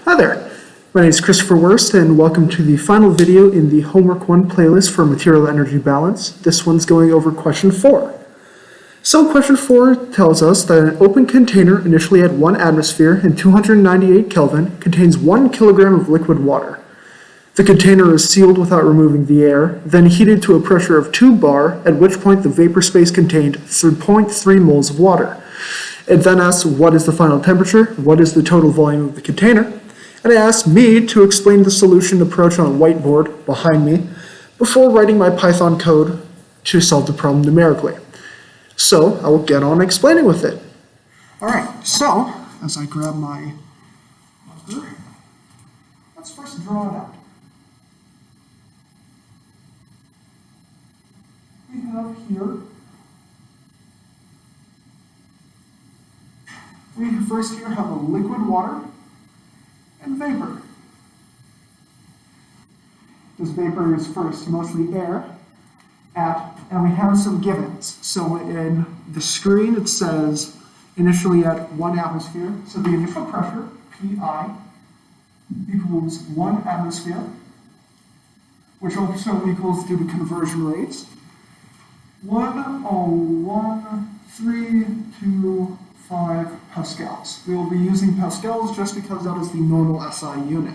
Hi there, my name is Christopher Wurst and welcome to the final video in the Homework 1 playlist for Material Energy Balance. This one's going over question 4. So question 4 tells us that an open container initially at 1 atmosphere and 298 Kelvin contains 1 kilogram of liquid water. The container is sealed without removing the air, then heated to a pressure of 2 bar, at which point the vapor space contained 3.3 moles of water. It then asks what is the final temperature, what is the total volume of the container, and it asks me to explain the solution approach on a whiteboard behind me before writing my Python code to solve the problem numerically. So I will get on explaining with it. Alright, so as I grab my marker, let's first draw it out. We have here, we first here have a liquid water and vapor. This vapor is first mostly air, and we have some givens. So in the screen it says initially at 1 atmosphere, so the initial pressure, Pi, equals 1 atmosphere, which also equals, due to conversion rates, 101.325 pascals. We will be using pascals just because that is the normal SI unit.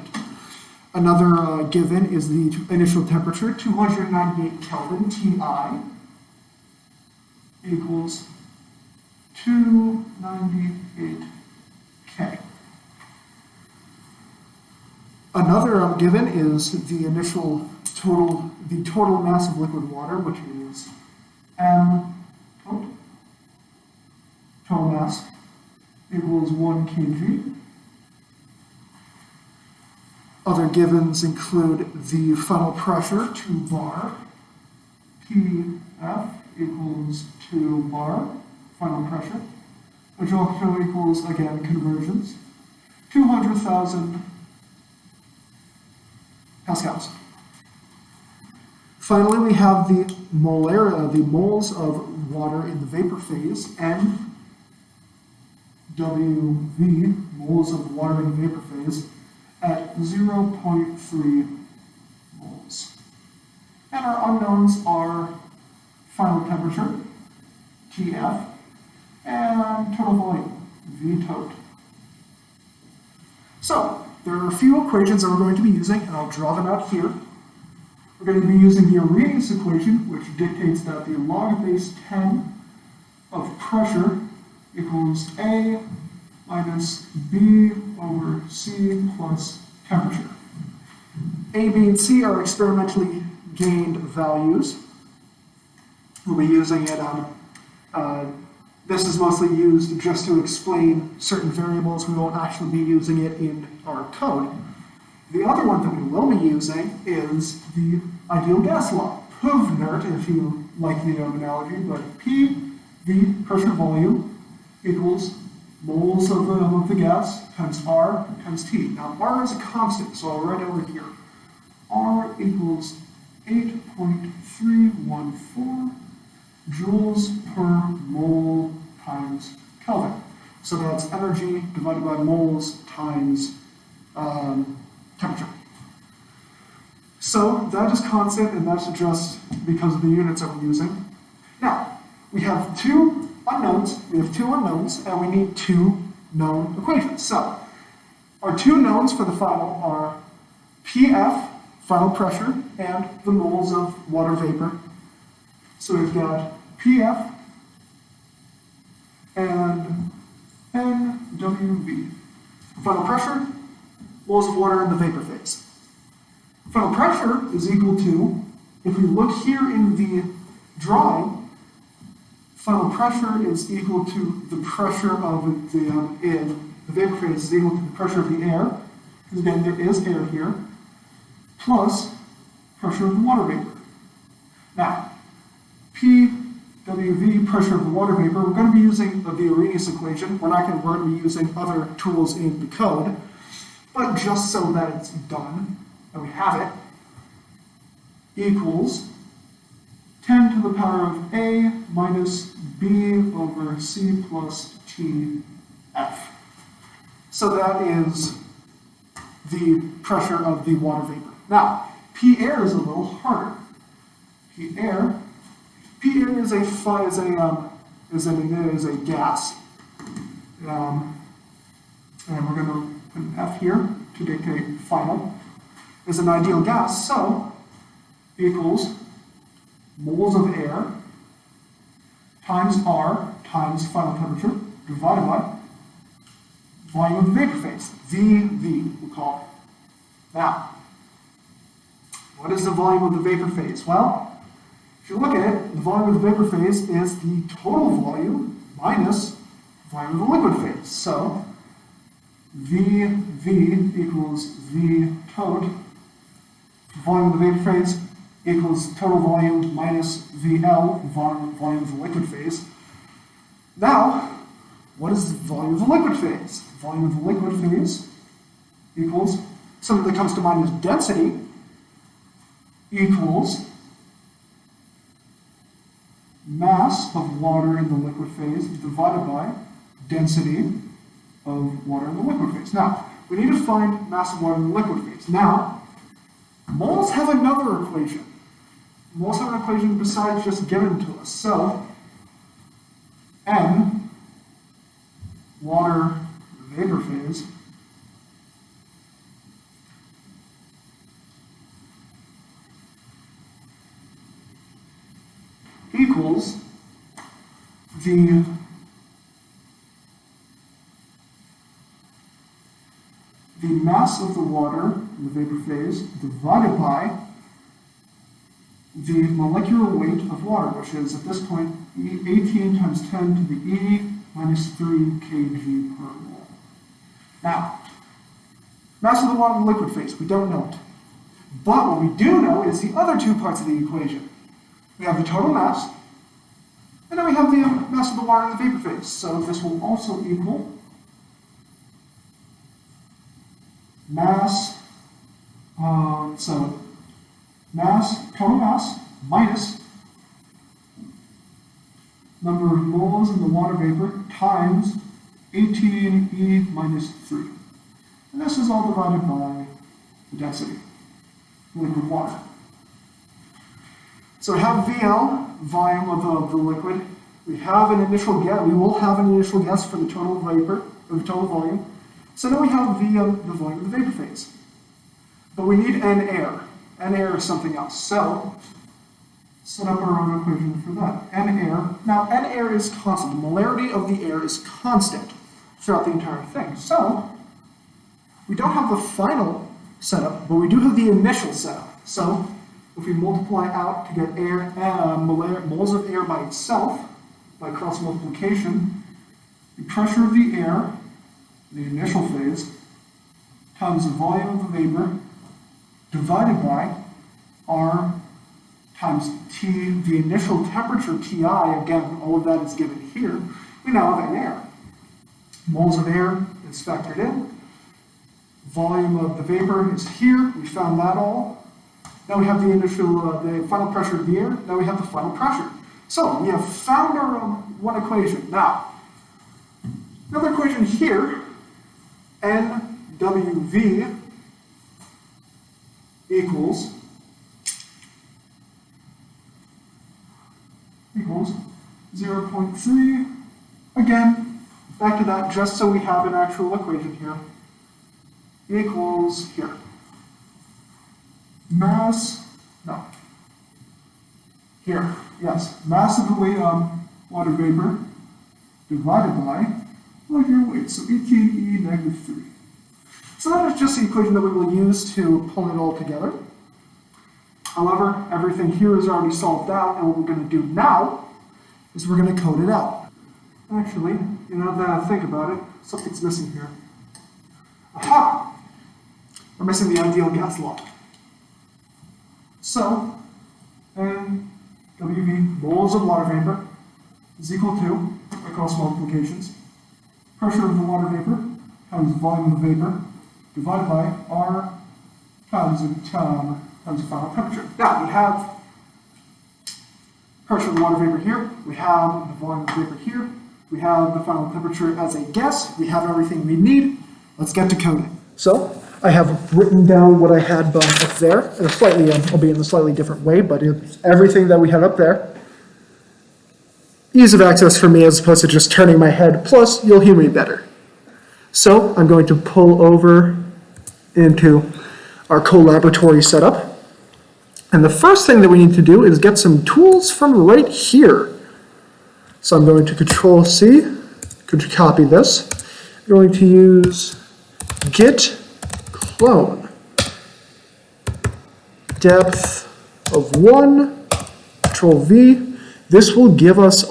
Another given is the initial temperature, 298 Kelvin, Ti, equals 298 K. Another given is the initial total mass of liquid water, which is total mass equals 1 kg. Other givens include the final pressure, 2 bar, Pf equals 2 bar, final pressure, which also equals, again, conversions, 200,000 pascals. Finally, we have the moles of water in the vapor phase, NWV, moles of water in the vapor phase, at 0.3 moles. And our unknowns are final temperature, Tf, and total volume, V tot. So, there are a few equations that we're going to be using, and I'll draw them out here. We're going to be using the Arrhenius equation, which dictates that the log base 10 of pressure equals A minus B over C plus temperature. A, B, and C are experimentally gained values. We'll be using it on, this is mostly used just to explain certain variables. We won't actually be using it in our code. The other one that we will be using is the ideal gas law, PVNERT, if you like the analogy, but P, V, pressure volume, equals moles of the gas times R times T. Now, R is a constant, so I'll write it over here. R equals 8.314 joules per mole times Kelvin. So that's energy divided by moles times temperature. So that is constant, and that's just because of the units that we're using. Now, we have two unknowns, and we need 2 known equations. So, our 2 knowns for the final are Pf, final pressure, and the moles of water vapor. So we've got Pf and NWV. Final pressure, moles of water in the vapor phase. Final pressure is equal to, if we look here in the drawing, final pressure is equal to the pressure of the vapor phase is equal to the pressure of the air, because again there is air here, plus pressure of the water vapor. Now, PWV, pressure of the water vapor, we're going to be using the Arrhenius equation. We're going to be using other tools in the code, but just so that it's done, and we have it, equals 10 to the power of A minus B over C plus TF. So that is the pressure of the water vapor. Now, P air is a little harder. P air is a gas, and we're going to put an F here to dictate final. Is an ideal gas, so equals moles of air times R times final temperature divided by volume of the vapor phase, VV, we'll call it. Now, what is the volume of the vapor phase? Well, if you look at it, the volume of the vapor phase is the total volume minus volume of the liquid phase. So, VV equals V total. Volume of the vapor phase equals total volume minus VL, volume of the liquid phase. Now, what is the volume of the liquid phase? Volume of the liquid phase equals, something that comes to mind is density, equals mass of water in the liquid phase divided by density of water in the liquid phase. Now, we need to find mass of water in the liquid phase. Now, moles have another equation. Moles have an equation besides just given to us. So, N, water vapor phase, equals the mass of the water in the vapor phase divided by the molecular weight of water, which is at this point 18 times 10 to the E minus 3 kg per mole. Now, mass of the water in the liquid phase, we don't know it. But what we do know is the other two parts of the equation. We have the total mass, and then we have the mass of the water in the vapor phase. So this will also equal mass, total mass minus number of moles in the water vapor times 18E minus 3. And this is all divided by the density, liquid water. So we have VL, volume of the liquid. We have an initial guess, we will have an initial guess for the total vapor, or the total volume. So now we have the volume of the vapor phase. But we need N air. N air is something else. So, set up our own equation for that. N air. Now, N air is constant. The molarity of the air is constant throughout the entire thing. So, we don't have the final setup, but we do have the initial setup. So, if we multiply out to get air, moles of air by itself, by cross multiplication, the pressure of the air, the initial phase, times the volume of the vapor, divided by R times T, the initial temperature, Ti, again, all of that is given here. We now have N air. Moles of air is factored in. Volume of the vapor is here. We found that all. Now we have the initial, the final pressure of the air. Now we have the final pressure. So we have found our one equation. Now, another equation here, NWV equals 0.3. Again, back to that, just so we have an actual equation here, equals here. Mass, no. Here, yes. Mass of the water vapor divided by molecular weight, so 18E negative 3. So that is just the equation that we will use to pull it all together. However, everything here is already solved out, and what we're going to do now is we're going to code it out. Actually, now that I think about it, something's missing here. Aha! We're missing the ideal gas law. So, WV, moles of water vapor, is equal to, by cross multiplications, pressure of the water vapor times volume of the vapor divided by R times the final temperature. Now, we have pressure of the water vapor here, we have the volume of the vapor here, we have the final temperature as a guess, we have everything we need. Let's get to coding. So, I have written down what I had up there, in a slightly, I'll be in a slightly different way, but it's everything that we had up there. Ease of access for me as opposed to just turning my head, plus you'll hear me better. So I'm going to pull over into our co-laboratory setup. And the first thing that we need to do is get some tools from right here. So I'm going to Control C, could copy this. I'm going to use git clone, depth of 1, Control V. This will give us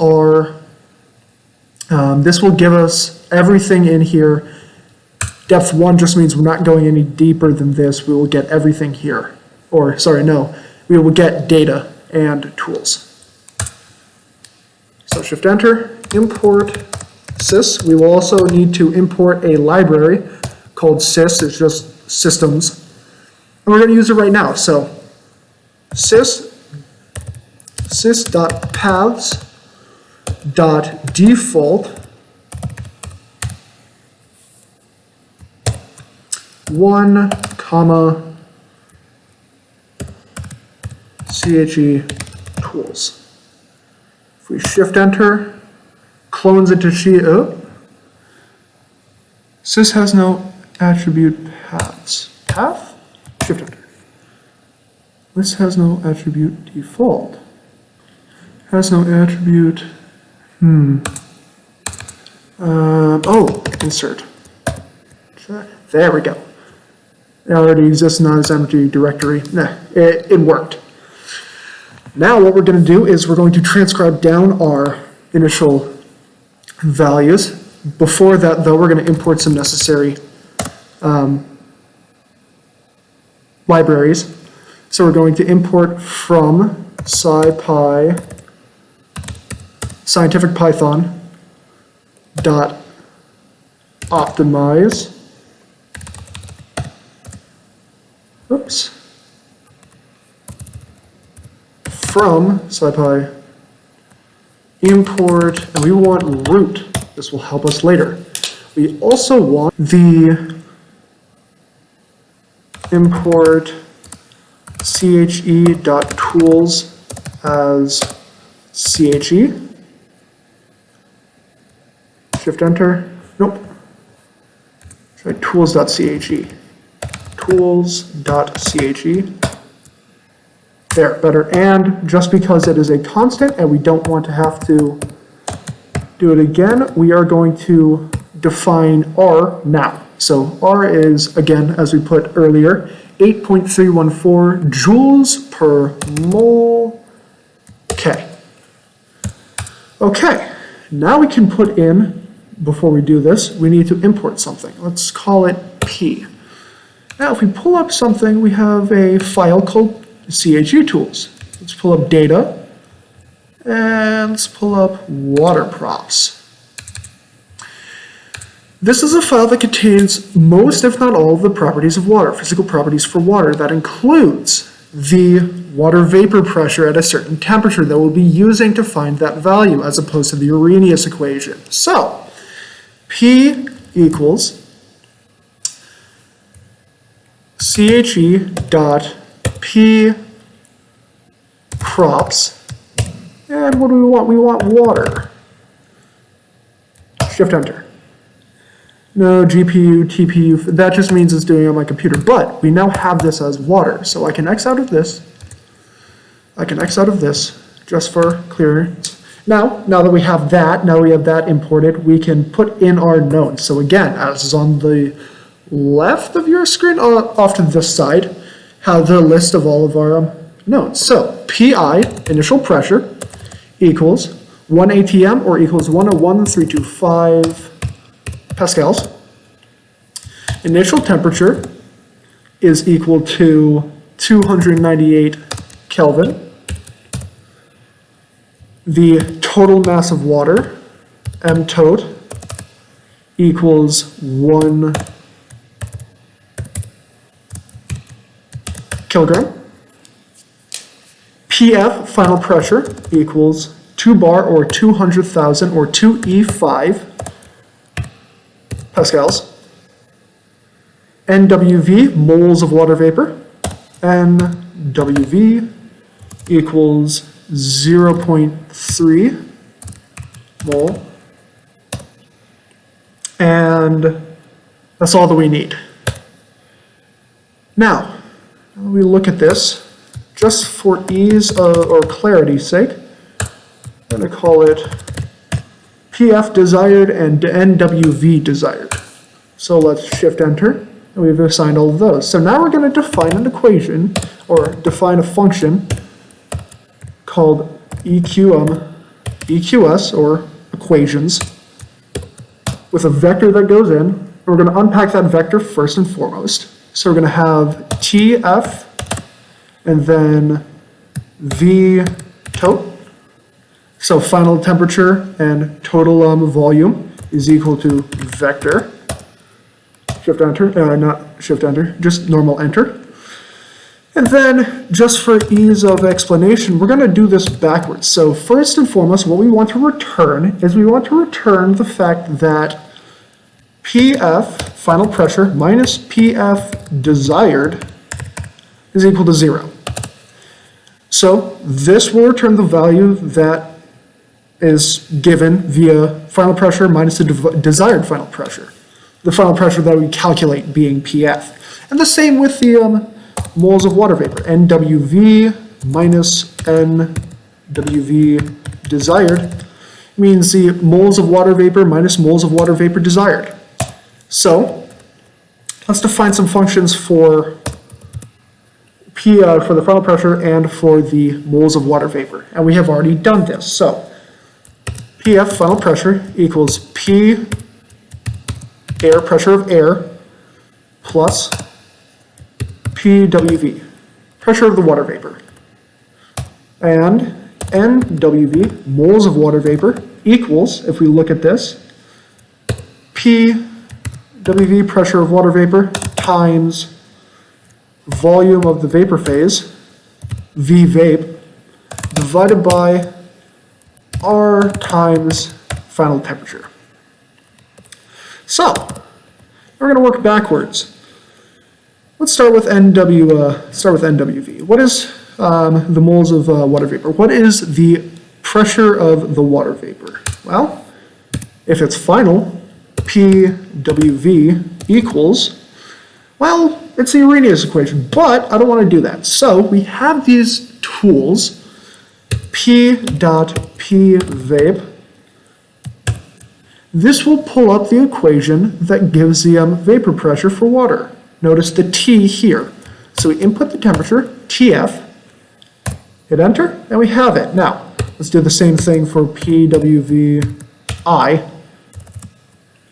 everything in here. Depth 1 just means we're not going any deeper than this. We will get everything here. Or, sorry, no, we will get data and tools. So Shift Enter, import sys. We will also need to import a library called sys. It's just systems. And we're going to use it right now. So sys.paths.default 1, CHE tools. If we Shift Enter, clones it to sys has no attribute paths. Path? Shift Enter. This has no attribute default. Has no attribute. Insert. There we go. It already exists in this empty directory. Nah, it worked. Now what we're going to do is we're going to transcribe down our initial values. Before that, though, we're going to import some necessary libraries. So we're going to import from SciPy scientific Python dot optimize. Oops. From SciPy import, and we want root. This will help us later. We also want the import che.tools as che. Shift Enter. Nope. Try tools.che. Tools.che. There, better. And just because it is a constant and we don't want to have to do it again, we are going to define R now. So R is, again, as we put earlier, 8.314 joules per mole. Okay, now we can put in, before we do this, we need to import something. Let's call it P. Now, if we pull up something, we have a file called CHE tools. Let's pull up data, and let's pull up water props. This is a file that contains most, if not all, of the properties of water, physical properties for water. That includes the water vapor pressure at a certain temperature that we'll be using to find that value, as opposed to the Arrhenius equation. So, P equals CHE dot P props, and what do we want? We want water. Shift Enter. No, GPU, TPU, that just means it's doing it on my computer, but we now have this as water, so I can X out of this. I can X out of this, just for clearance. Now that we have that, imported, we can put in our nodes. So again, as is on the left of your screen, off to this side, have the list of all of our nodes. So PI, initial pressure, equals 1 ATM, or equals 101,325 pascals. Initial temperature is equal to 298 Kelvin. The total mass of water, mtot, equals 1 kilogram. PF, final pressure, equals 2 bar, or 200,000, or 2E5 pascals. NWV, moles of water vapor. NWV equals 0.3 mole. And that's all that we need. Now, when we look at this, just for ease or clarity's sake, I'm going to call it PF desired and NWV desired. So let's shift enter, and we've assigned all of those. So now we're going to define an equation, or define a function called EQS, or equations, with a vector that goes in. We're going to unpack that vector first and foremost. So we're going to have TF and then V tot. So final temperature and total volume is equal to vector. Shift enter, not shift enter, just normal enter. And then, just for ease of explanation, we're going to do this backwards. So first and foremost, what we want to return is we want to return the fact that PF, final pressure, minus PF desired is equal to 0. So this will return the value that is given via final pressure minus the desired final pressure. The final pressure that we calculate being PF. And the same with the moles of water vapor. NWV minus NWV desired means the moles of water vapor minus moles of water vapor desired. So let's define some functions for for the final pressure and for the moles of water vapor. And we have already done this. So PF, final pressure, equals P, air, pressure of air, plus PWV, pressure of the water vapor. And NWV, moles of water vapor, equals, if we look at this, PWV, pressure of water vapor, times volume of the vapor phase, V vape, divided by R times final temperature. So, we're going to work backwards. Let's start with NWV. What is the moles of water vapor? What is the pressure of the water vapor? Well, if it's final, PWV equals, well, it's the Arrhenius equation, but I don't want to do that. So we have these tools, P dot P vape. This will pull up the equation that gives the vapor pressure for water. Notice the T here. So we input the temperature, TF, hit enter, and we have it. Now, let's do the same thing for PWVI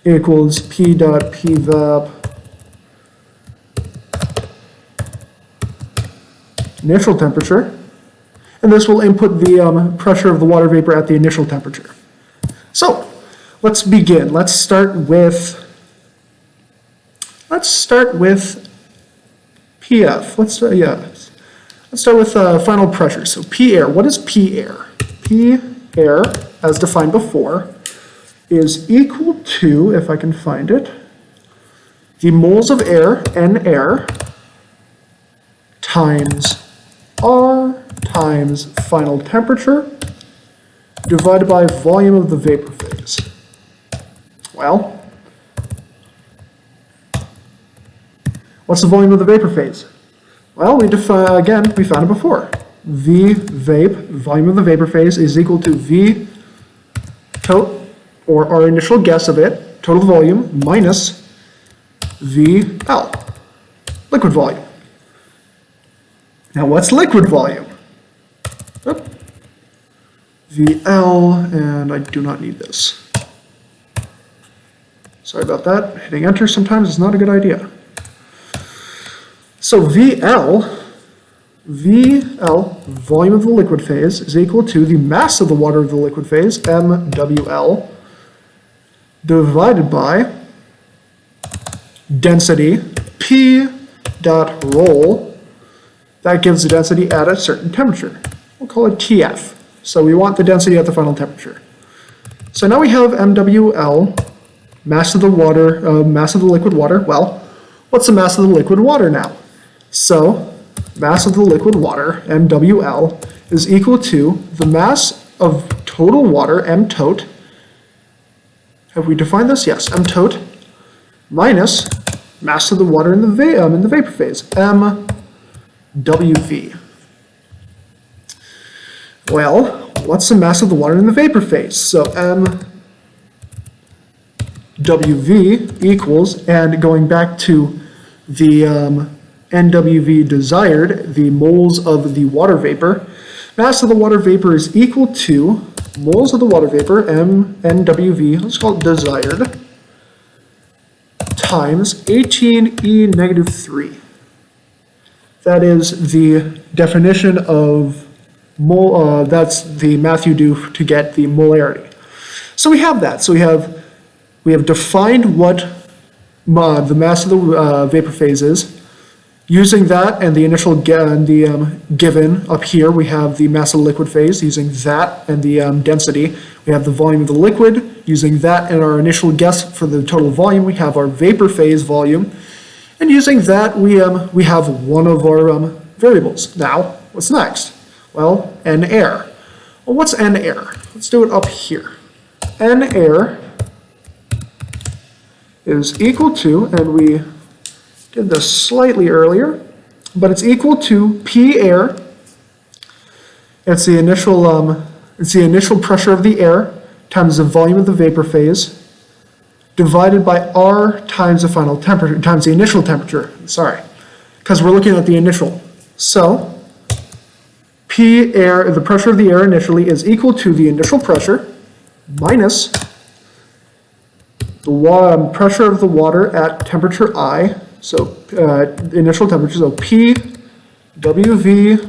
equals P dot PVAP initial temperature, and this will input the pressure of the water vapor at the initial temperature. So, let's begin. Let's start with PF. Let's start with final pressure. So P air. What is P air? P air, as defined before, is equal to, if I can find it, the moles of air, N air, times R times final temperature divided by volume of the vapor phase. Well, what's the volume of the vapor phase? Well, we found it before. V vape, volume of the vapor phase, is equal to V tot, or our initial guess of it, total volume, minus VL, liquid volume. Now, what's liquid volume? Oop. VL, and I do not need this. Sorry about that. Hitting enter sometimes is not a good idea. So VL, volume of the liquid phase, is equal to the mass of the water of the liquid phase, MWL, divided by density, P dot roll. That gives the density at a certain temperature. We'll call it TF. So we want the density at the final temperature. So now we have MWL, mass of the water, mass of the liquid water. Well, what's the mass of the liquid water now? So mass of the liquid water, MWL, is equal to the mass of total water, M tot. Have we defined this? Yes, M tot, minus mass of the water in the vapor phase, MWV. Well, what's the mass of the water in the vapor phase? So MWV equals, and going back to the NWV desired, the moles of the water vapor, mass of the water vapor is equal to moles of the water vapor, NWV, let's call it desired, times 18e negative 3. That is the definition of mole, that's the math you do to get the molarity. So we have that. So we have defined what the mass of the vapor phase is. Using that and the initial given up here, we have the mass of the liquid phase. Using that and the density, we have the volume of the liquid. Using that and our initial guess for the total volume, we have our vapor phase volume. And using that, we have one of our variables. Now, what's next? Well, N air. Well, what's N air? Let's do it up here. N air is equal to, and we did this slightly earlier, but it's equal to P air. It's the initial pressure of the air times the volume of the vapor phase divided by R times the final temperature, times the initial temperature, sorry, because we're looking at the initial. So P air, the pressure of the air initially is equal to the initial pressure minus the pressure of the water at temperature I, so initial temperature, so P WV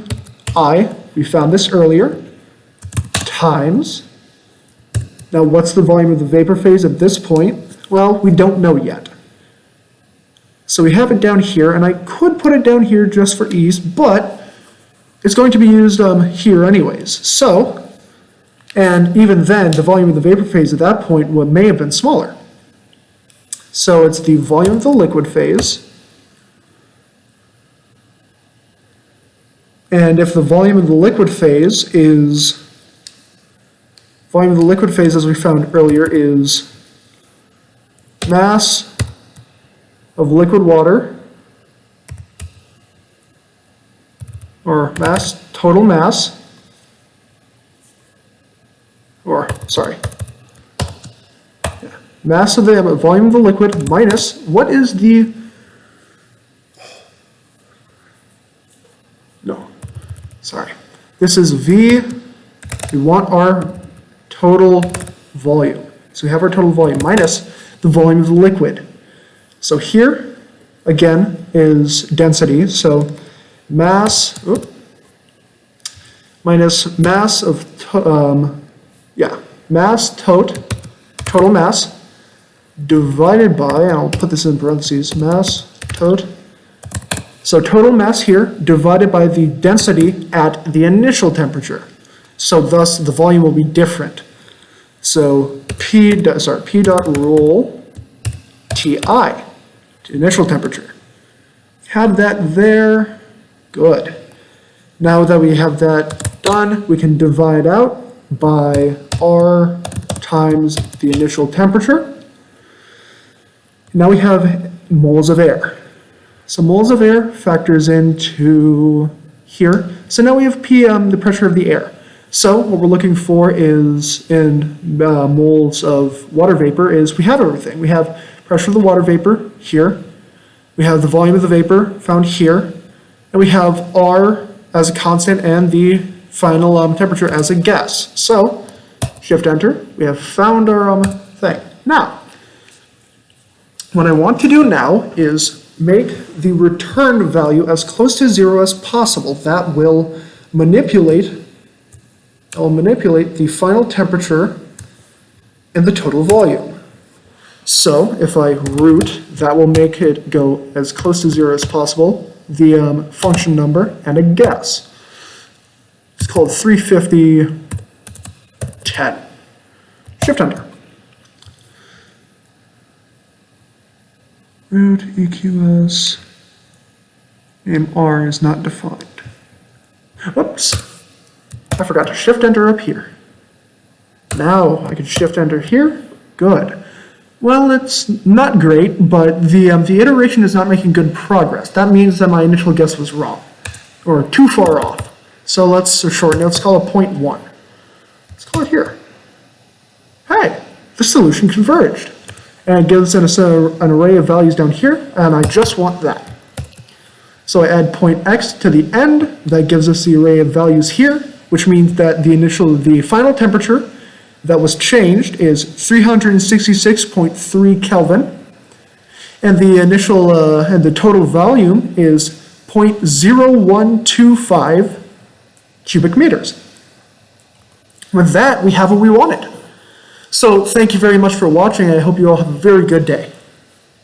I, we found this earlier, times, now what's the volume of the vapor phase at this point? Well, we don't know yet. So we have it down here, and I could put it down here just for ease, but it's going to be used here anyways. So, and even then, the volume of the vapor phase at that point may have been smaller. So it's the volume of the liquid phase. And if the volume of the liquid phase is, as we found earlier, is mass of liquid water, or total mass, mass of the volume of the liquid minus, what is the, this is V, we want our total volume. So we have our total volume minus the volume of the liquid. So here, again, is density, so mass, minus mass of, total mass, divided by, and I'll put this in parentheses, mass tot. So total mass here divided by the density at the initial temperature. So thus the volume will be different. So P dot rule Ti, to initial temperature. Have that there, good. Now that we have that done, we can divide out by R times the initial temperature. Now we have moles of air. So moles of air factors into here. So now we have PM, the pressure of the air. So what we're looking for is in moles of water vapor is we have everything. We have pressure of the water vapor here. We have the volume of the vapor found here. And we have R as a constant and the final temperature as a guess. So shift enter, we have found our thing. Now, what I want to do now is make the return value as close to 0 as possible. That will manipulate the final temperature and the total volume. So if I root, that will make it go as close to 0 as possible, the function number, and a guess. It's called 35010. Shift enter. root EQS name R is not defined. Whoops, I forgot to shift enter up here. Now I can shift enter here, good. Well, it's not great, but the iteration is not making good progress. That means that my initial guess was wrong, or too far off. So let's shorten it, let's call it 0.1. Let's call it here. Hey, the solution converged. And it gives us an array of values down here, and I just want that. So I add point x to the end, that gives us the array of values here, which means that the final temperature that was changed is 366.3 Kelvin, and the and the total volume is 0.0125 cubic meters. With that, we have what we wanted. So thank you very much for watching, and I hope you all have a very good day.